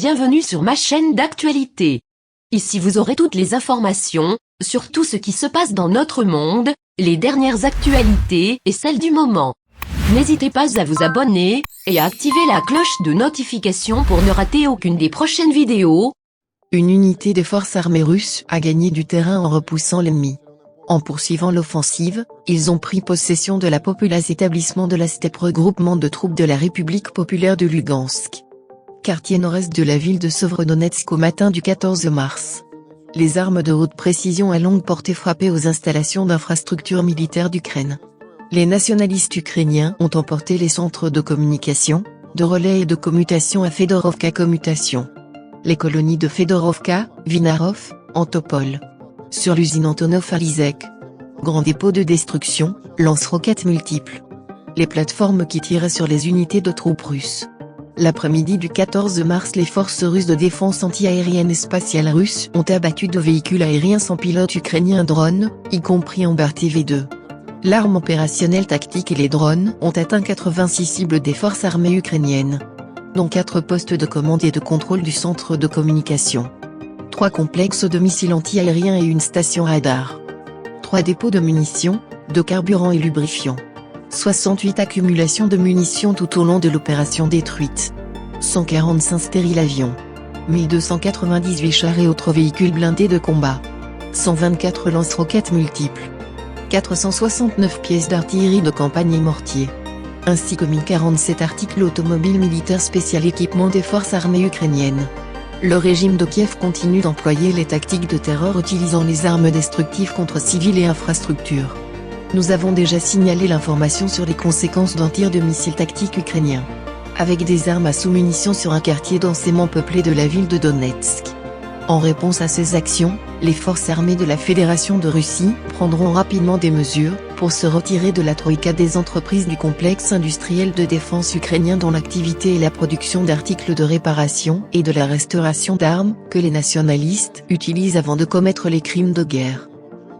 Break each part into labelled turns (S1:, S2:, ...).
S1: Bienvenue sur ma chaîne d'actualité. Ici vous aurez toutes les informations, sur tout ce qui se passe dans notre monde, les dernières actualités et celles du moment. N'hésitez pas à vous abonner, et à activer la cloche de notification pour ne rater aucune des prochaines vidéos.
S2: Une unité des forces armées russes a gagné du terrain en repoussant l'ennemi. En poursuivant l'offensive, ils ont pris possession de la populace établissement de la steppe regroupement de troupes de la République populaire de Lugansk. Quartier nord-est de la ville de Severodonetsk au matin du 14 mars. Les armes de haute précision à longue portée frappaient aux installations d'infrastructures militaires d'Ukraine. Les nationalistes ukrainiens ont emporté les centres de communication, de relais et de commutation à Fedorovka commutation. Les colonies de Fedorovka, Vinarov, Antopol. Sur l'usine Antonov à Lizek. Grand dépôt de destruction, lance-roquettes multiples. Les plateformes qui tiraient sur les unités de troupes russes. L'après-midi du 14 mars, les forces russes de défense anti-aérienne et spatiale russes ont abattu 2 véhicules aériens sans pilote ukrainiens drones, y compris en TV2. L'arme opérationnelle tactique et les drones ont atteint 86 cibles des forces armées ukrainiennes, dont 4 postes de commande et de contrôle du centre de communication. 3 complexes de missiles anti-aériens et une station radar. 3 dépôts de munitions, de carburant et lubrifiants. 68 accumulations de munitions tout au long de l'opération détruite. 145 stériles avions. 1298 chars et autres véhicules blindés de combat. 124 lance-roquettes multiples. 469 pièces d'artillerie de campagne et mortiers. Ainsi que 1047 articles automobiles militaires spécial équipement des forces armées ukrainiennes. Le régime de Kiev continue d'employer les tactiques de terreur utilisant les armes destructives contre civils et infrastructures. Nous avons déjà signalé l'information sur les conséquences d'un tir de missile tactique ukrainien. Avec des armes à sous-munitions sur un quartier densément peuplé de la ville de Donetsk. En réponse à ces actions, les forces armées de la Fédération de Russie prendront rapidement des mesures pour se retirer de la troïka des entreprises du complexe industriel de défense ukrainien dont l'activité est la production d'articles de réparation et de la restauration d'armes que les nationalistes utilisent avant de commettre les crimes de guerre.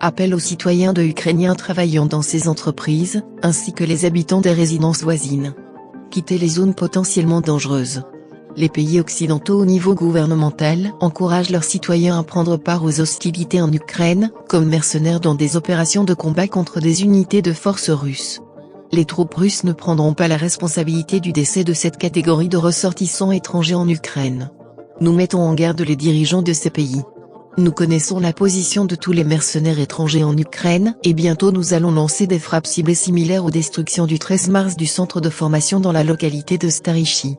S2: Appel aux citoyens ukrainiens travaillant dans ces entreprises, ainsi que les habitants des résidences voisines. Quitter les zones potentiellement dangereuses. Les pays occidentaux au niveau gouvernemental encouragent leurs citoyens à prendre part aux hostilités en Ukraine, comme mercenaires dans des opérations de combat contre des unités de forces russes. Les troupes russes ne prendront pas la responsabilité du décès de cette catégorie de ressortissants étrangers en Ukraine. Nous mettons en garde les dirigeants de ces pays. Nous connaissons la position de tous les mercenaires étrangers en Ukraine, et bientôt nous allons lancer des frappes ciblées similaires aux destructions du 13 mars du centre de formation dans la localité de Starichy.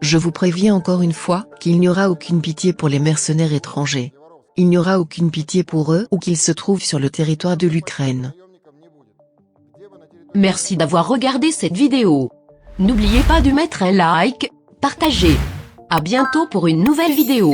S2: Je vous préviens encore une fois qu'il n'y aura aucune pitié pour les mercenaires étrangers. Il n'y aura aucune pitié pour eux où qu'ils se trouvent sur le territoire de l'Ukraine.
S1: Merci d'avoir regardé cette vidéo. N'oubliez pas de mettre un like, partager. À bientôt pour une nouvelle vidéo.